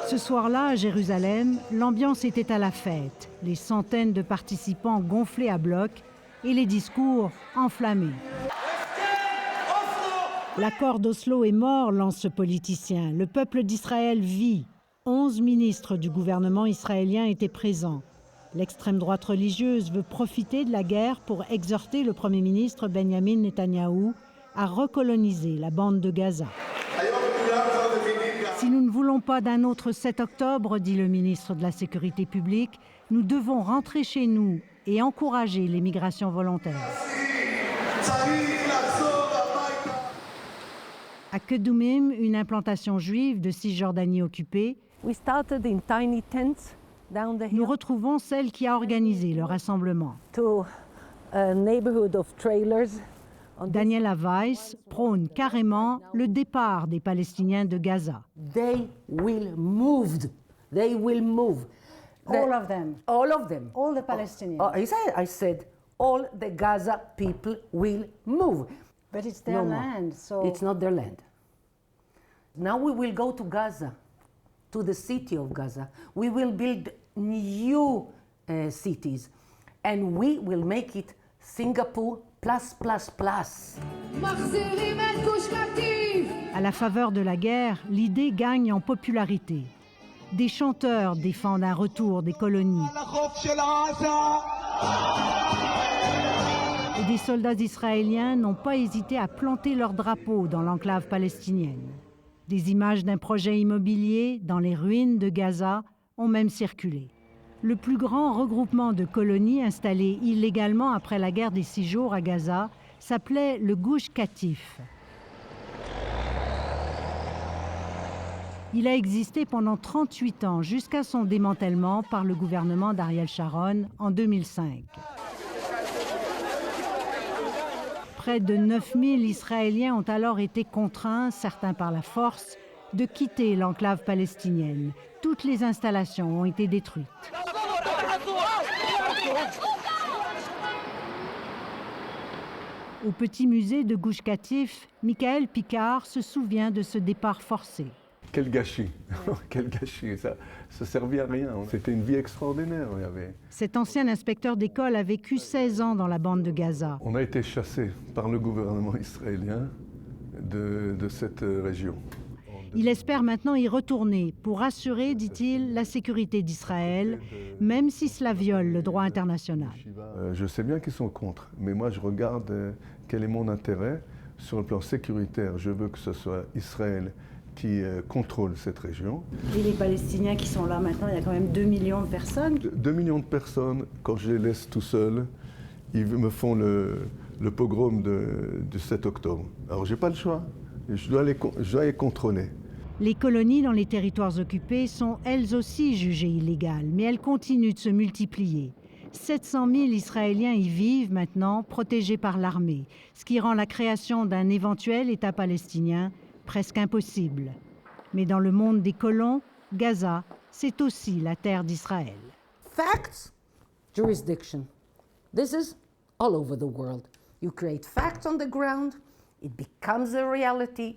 Ce soir-là, à Jérusalem, l'ambiance était à la fête. Les centaines de participants gonflés à bloc et les discours enflammés. L'accord d'Oslo est mort, lance ce politicien. Le peuple d'Israël vit. 11 ministres du gouvernement israélien étaient présents. L'extrême droite religieuse veut profiter de la guerre pour exhorter le Premier ministre Benjamin Netanyahou à recoloniser la bande de Gaza. Si nous ne voulons pas d'un autre 7 octobre, dit le ministre de la Sécurité publique, nous devons rentrer chez nous et encourager l'émigration volontaire. À Kedumim, une implantation juive de Cisjordanie occupée, nous retrouvons celle qui a organisé le rassemblement. Daniela Weiss prône carrément le départ des Palestiniens de Gaza. They will move. They will move. All of them. All of them. All the Palestinians. I said all the Gaza people will move. But it's their land, so... It's not their land. Now we will go to Gaza, to the city of Gaza. We will build new cities, and we will make it Singapore plus. À la faveur de la guerre, l'idée gagne en popularité. Des chanteurs défendent un retour des colonies. Et des soldats israéliens n'ont pas hésité à planter leur drapeau dans l'enclave palestinienne. Des images d'un projet immobilier dans les ruines de Gaza ont même circulé. Le plus grand regroupement de colonies installées illégalement après la guerre des 6 jours à Gaza s'appelait le Gush Katif. Il a existé pendant 38 ans jusqu'à son démantèlement par le gouvernement d'Ariel Sharon en 2005. Près de 9000 Israéliens ont alors été contraints, certains par la force, de quitter l'enclave palestinienne. Toutes les installations ont été détruites. Au petit musée de Gush Katif, Michael Picard se souvient de ce départ forcé. Quel gâchis, quel gâchis, ça servait à rien, c'était une vie extraordinaire. Cet ancien inspecteur d'école a vécu 16 ans dans la bande de Gaza. On a été chassés par le gouvernement israélien de cette région. Il espère maintenant y retourner pour assurer, dit-il, la sécurité d'Israël, même si cela viole le droit international. Je sais bien qu'ils sont contre, mais moi je regarde quel est mon intérêt sur le plan sécuritaire. Je veux que ce soit Israël qui contrôle cette région. Et les Palestiniens qui sont là maintenant, il y a quand même 2 millions de personnes. 2 millions de personnes, quand je les laisse tout seuls, ils me font le pogrom du 7 octobre. Alors j'ai pas le choix, je dois les contrôler. Les colonies dans les territoires occupés sont elles aussi jugées illégales, mais elles continuent de se multiplier. 700 000 Israéliens y vivent maintenant, protégés par l'armée, ce qui rend la création d'un éventuel État palestinien presque impossible. Mais dans le monde des colons, Gaza, c'est aussi la terre d'Israël. Facts, jurisdiction. This is all over the world. You create facts on the ground, it becomes a reality,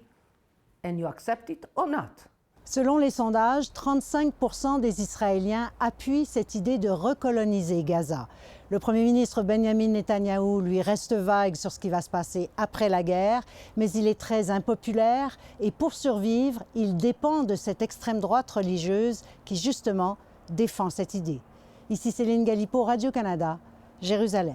and you accept it or not. Selon les sondages, 35% des Israéliens appuient cette idée de recoloniser Gaza. Le Premier ministre Benjamin Netanyahou, lui, reste vague sur ce qui va se passer après la guerre, mais il est très impopulaire et pour survivre, il dépend de cette extrême droite religieuse qui, justement, défend cette idée. Ici Céline Galipo, Radio-Canada, Jérusalem.